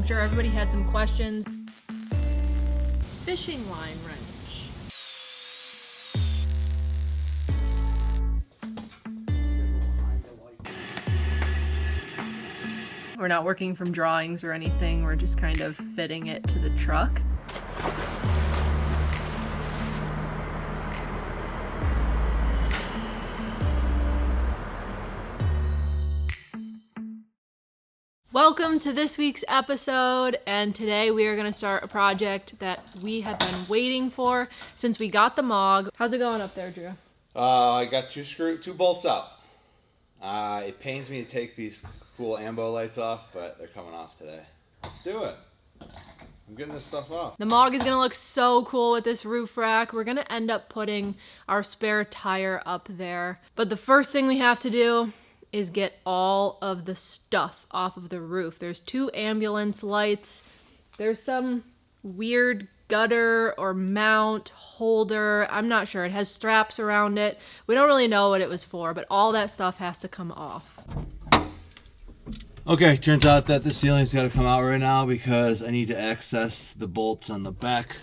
I'm sure everybody had some questions. Fishing line wrench. We're not working from drawings or anything, we're just kind of fitting it to the truck. Welcome to this week's episode, and today we are going to start a project that we have been waiting for since we got the Mog. How's it going up there, Drew? I got two bolts out. It pains me to take these cool ambo lights off, but they're coming off today. Let's do it. I'm getting this stuff off. The Mog is going to look so cool with this roof rack. We're going to end up putting our spare tire up there. But the first thing we have to do is get all of the stuff off of the roof. There's 2 ambulance lights. There's some weird gutter or mount holder. I'm not sure. It has straps around it. We don't really know what it was for, but all that stuff has to come off. Okay, turns out that the ceiling's got to come out right now because I need to access the bolts on the back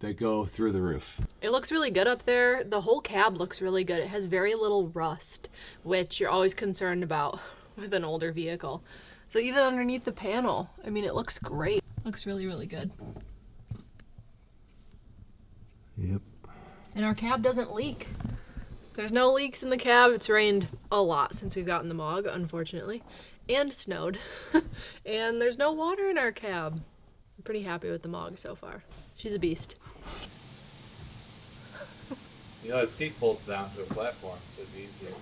that go through the roof. It looks really good up there. The whole cab looks really good. It has very little rust, which you're always concerned about with an older vehicle. So even underneath the panel, I mean, it looks great. Looks really, really good. Yep. And our cab doesn't leak. There's no leaks in the cab. It's rained a lot since we've gotten the Mog, unfortunately, and snowed. And there's no water in our cab. I'm pretty happy with the Mog so far. She's a beast. You know, the seat bolts down to a platform, so it'd be easier.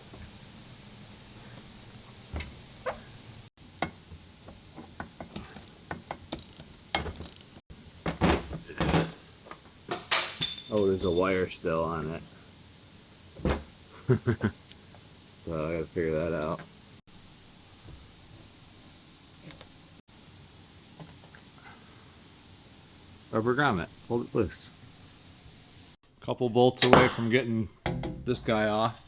Oh, there's a wire still on it. So I gotta figure that out. Rubber grommet, hold it loose. Couple bolts away from getting this guy off.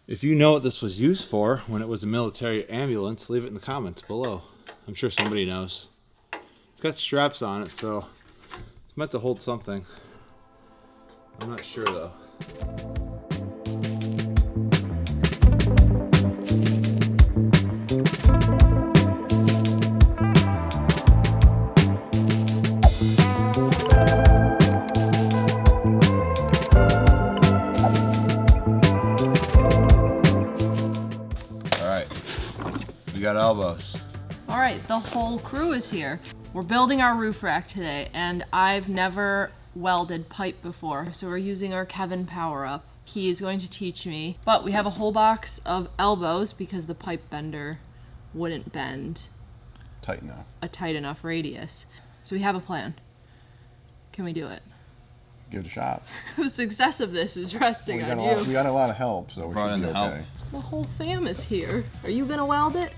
If you know what this was used for when it was a military ambulance, leave it in the comments below. I'm sure somebody knows. It's got straps on it, so it's meant to hold something. I'm not sure though. We got elbows. All right, the whole crew is here. We're building our roof rack today, and I've never welded pipe before, so we're using our Kevin power-up. He is going to teach me, but we have a whole box of elbows because the pipe bender wouldn't bend a tight enough radius. So we have a plan. Can we do it? Give it a shot. The success of this is resting on you. We got a lot of help, so we should be okay. The whole fam is here. Are you gonna weld it?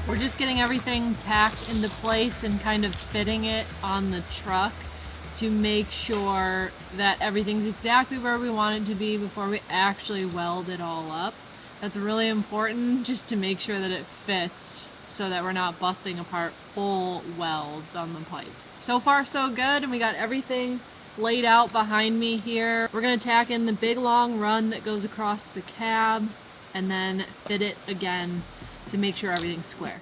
We're just getting everything tacked into place and kind of fitting it on the truck to make sure that everything's exactly where we want it to be before we actually weld it all up. That's really important, just to make sure that it fits so that we're not busting apart full welds on the pipe. So far so good, and we got everything laid out behind me here. We're gonna tack in the big long run that goes across the cab and then fit it again to make sure everything's square.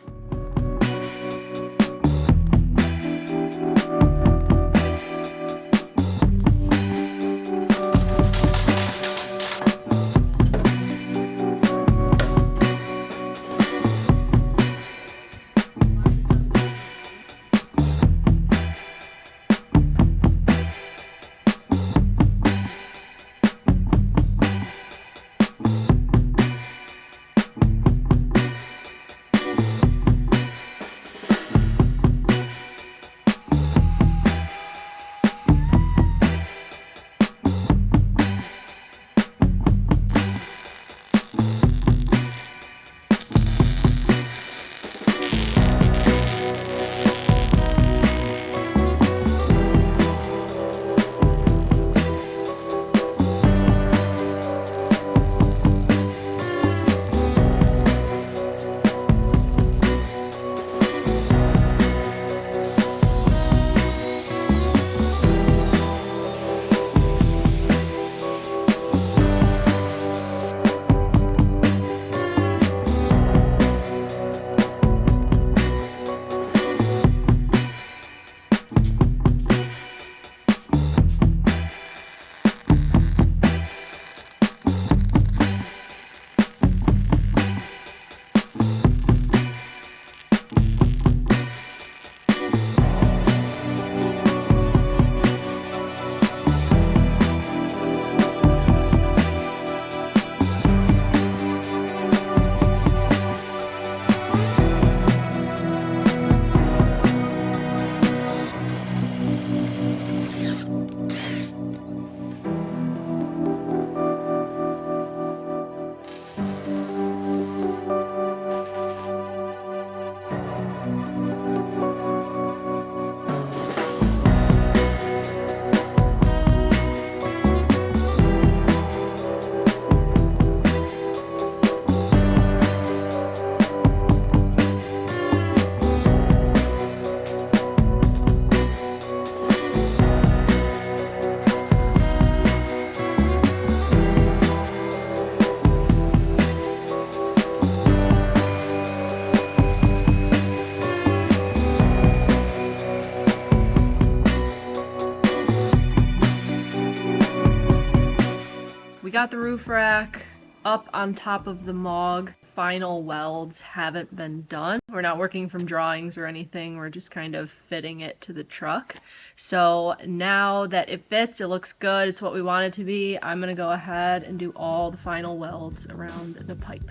We got the roof rack up on top of the Mog. Final welds haven't been done. We're not working from drawings or anything. We're just kind of fitting it to the truck. So now that it fits, it looks good, it's what we want it to be, I'm gonna go ahead and do all the final welds around the pipe.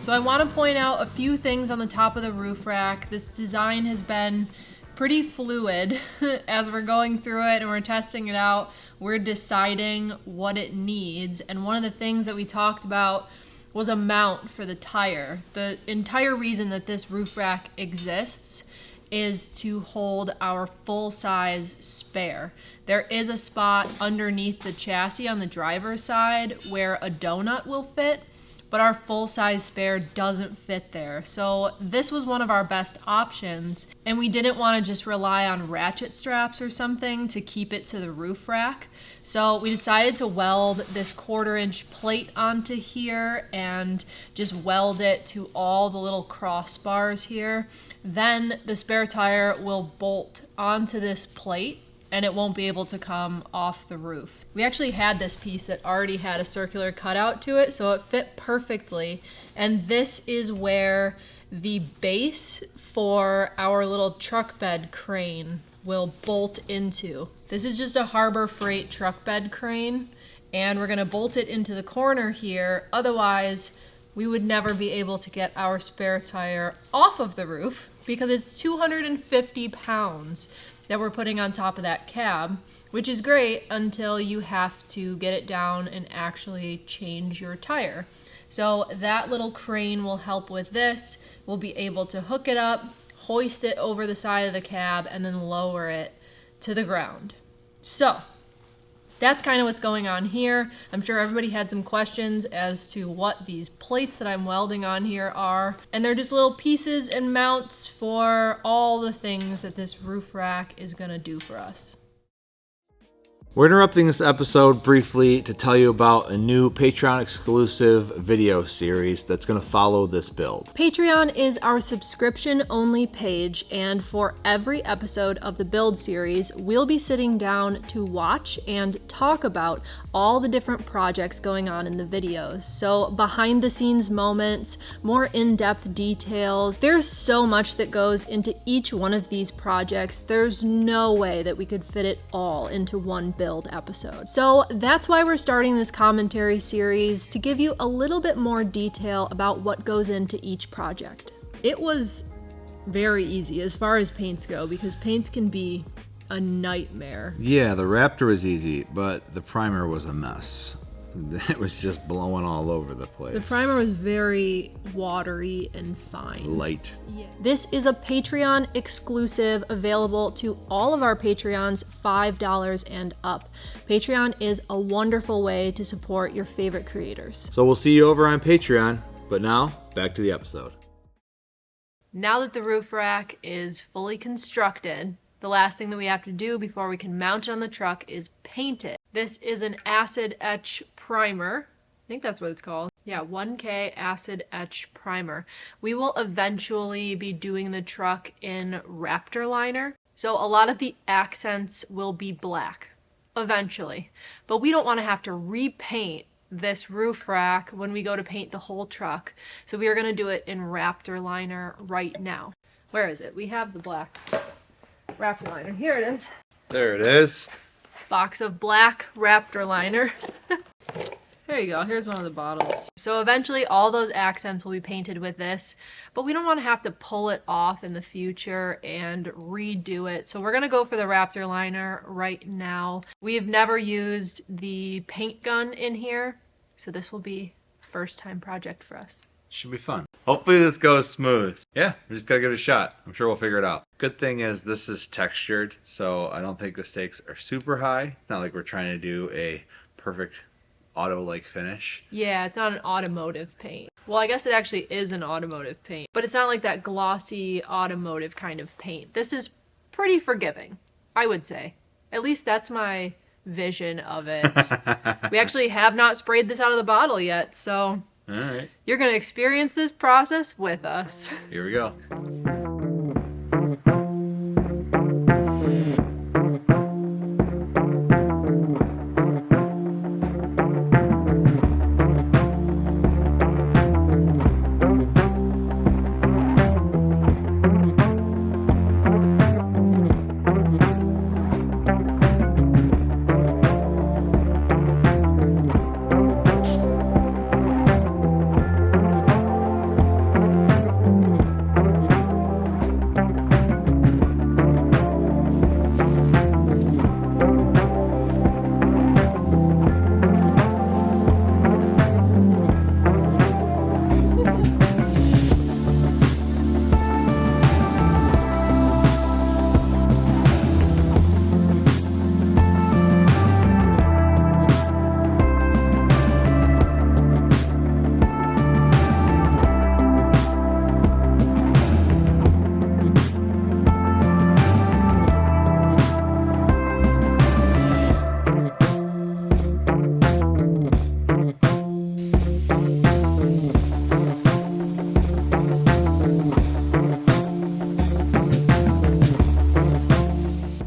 I want to point out a few things on the top of the roof rack. This design has been pretty fluid as we're going through it and we're testing it out. We're deciding what it needs, and one of the things that we talked about was a mount for the tire. The entire reason that this roof rack exists is to hold our full-size spare. There is a spot underneath the chassis on the driver's side where a donut will fit, but our full-size spare doesn't fit there. So this was one of our best options, and we didn't want to just rely on ratchet straps or something to keep it to the roof rack. So we decided to weld this 1/4-inch plate onto here and just weld it to all the little crossbars here. Then the spare tire will bolt onto this plate and it won't be able to come off the roof. We actually had this piece that already had a circular cutout to it, so it fit perfectly. And this is where the base for our little truck bed crane will bolt into. This is just a Harbor Freight truck bed crane, and we're gonna bolt it into the corner here. Otherwise, we would never be able to get our spare tire off of the roof because it's 250 pounds that we're putting on top of that cab, which is great until you have to get it down and actually change your tire. So that little crane will help with this. We'll be able to hook it up, hoist it over the side of the cab, and then lower it to the ground. So that's kind of what's going on here. I'm sure everybody had some questions as to what these plates that I'm welding on here are. And they're just little pieces and mounts for all the things that this roof rack is gonna do for us. We're interrupting this episode briefly to tell you about a new Patreon exclusive video series that's going to follow this build. Patreon is our subscription only page, and for every episode of the build series, we'll be sitting down to watch and talk about all the different projects going on in the videos. So behind the scenes moments, more in-depth details. There's so much that goes into each one of these projects. There's no way that we could fit it all into one build episode. So that's why we're starting this commentary series, to give you a little bit more detail about what goes into each project. It was very easy as far as paints go, because paints can be a nightmare. Yeah, the Raptor was easy, but the primer was a mess. It was just blowing all over the place. The primer was very watery and fine. Light. Yeah. This is a Patreon exclusive, available to all of our Patreons, $5 and up. Patreon is a wonderful way to support your favorite creators. So we'll see you over on Patreon, but now back to the episode. Now that the roof rack is fully constructed, the last thing that we have to do before we can mount it on the truck is paint it. This is an acid etch primer. I think that's what it's called. Yeah, 1K acid etch primer. We will eventually be doing the truck in Raptor liner. So a lot of the accents will be black eventually, but we don't want to have to repaint this roof rack when we go to paint the whole truck. So we are going to do it in Raptor liner right now. Where is it? We have the black Raptor liner. Here it is. There it is. Box of black Raptor liner. There you go, here's one of the bottles. So eventually all those accents will be painted with this, but we don't want to have to pull it off in the future and redo it. So we're gonna go for the Raptor liner right now. We've never used the paint gun in here, so this will be a first time project for us. Should be fun. Hopefully this goes smooth. Yeah, we just gotta give it a shot. I'm sure we'll figure it out. Good thing is this is textured, so I don't think the stakes are super high. It's not like we're trying to do a perfect auto-like finish. Yeah, it's not an automotive paint. Well, I guess it actually is an automotive paint, but it's not like that glossy automotive kind of paint. This is pretty forgiving, I would say. At least that's my vision of it. We actually have not sprayed this out of the bottle yet, so all right. You're gonna experience this process with us. Here we go.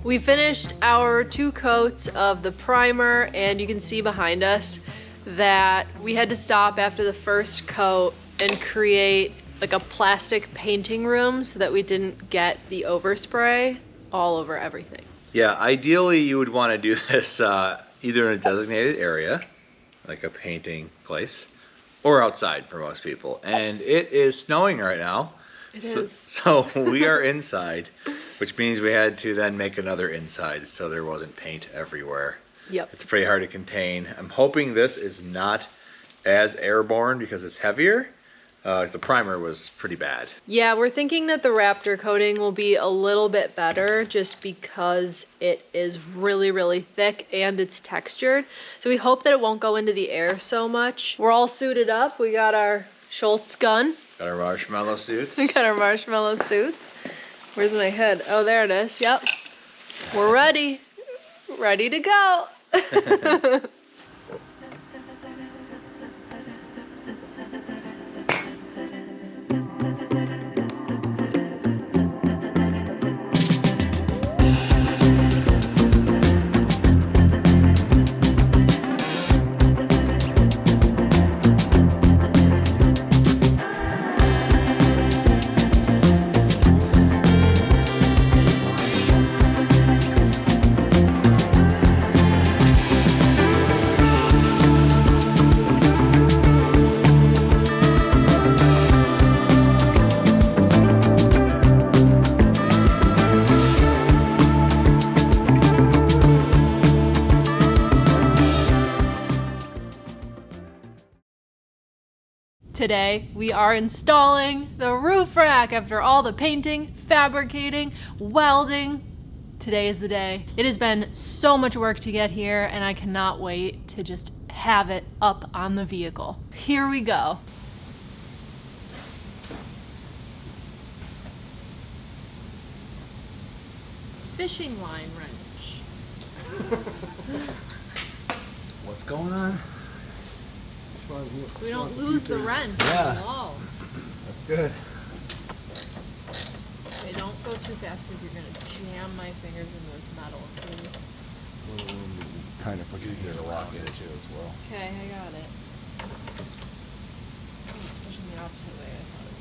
We finished our 2 coats of the primer, and you can see behind us that we had to stop after the first coat and create like a plastic painting room so that we didn't get the overspray all over everything. Yeah, ideally you would want to do this either in a designated area, like a painting place, or outside for most people. And it is snowing right now. It is. So we are inside, which means we had to then make another inside so there wasn't paint everywhere. Yep. It's pretty hard to contain. I'm hoping this is not as airborne because it's heavier. The primer was pretty bad. Yeah, we're thinking that the Raptor coating will be a little bit better just because it is really, really thick and it's textured. So we hope that it won't go into the air so much. We're all suited up. We got our Schultz gun. Got our marshmallow suits. We got our marshmallow suits. Where's my head? Oh, there it is. Yep. We're ready. Ready to go. Today, we are installing the roof rack after all the painting, fabricating, welding. Today is the day. It has been so much work to get here, and I cannot wait to just have it up on the vehicle. Here we go. Fishing line wrench. What's going on? So we don't lose the wrench. Yeah. Whoa. That's good. Okay, don't go too fast because you're gonna jam my fingers in this metal. Kind of puts you easier to lock into as well. Okay, I got it. Oh, it's pushing the opposite way. I thought it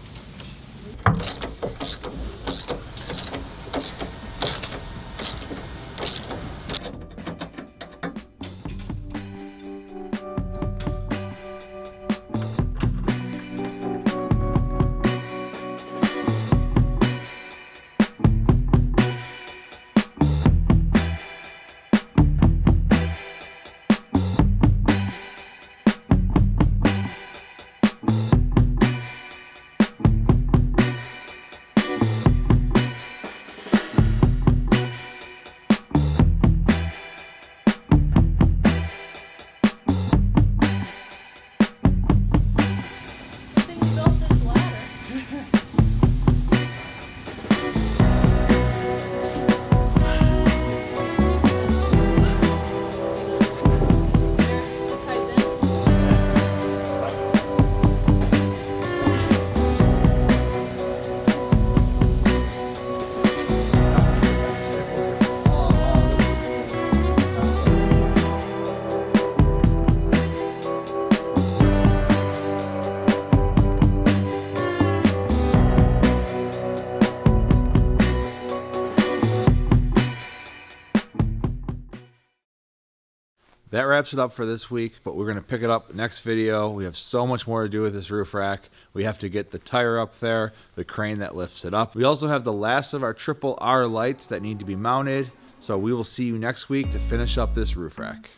was gonna push. That wraps it up for this week, but we're going to pick it up next video. We have so much more to do with this roof rack. We have to get the tire up there, the crane that lifts it up. We also have the last of our triple R lights that need to be mounted. So we will see you next week to finish up this roof rack.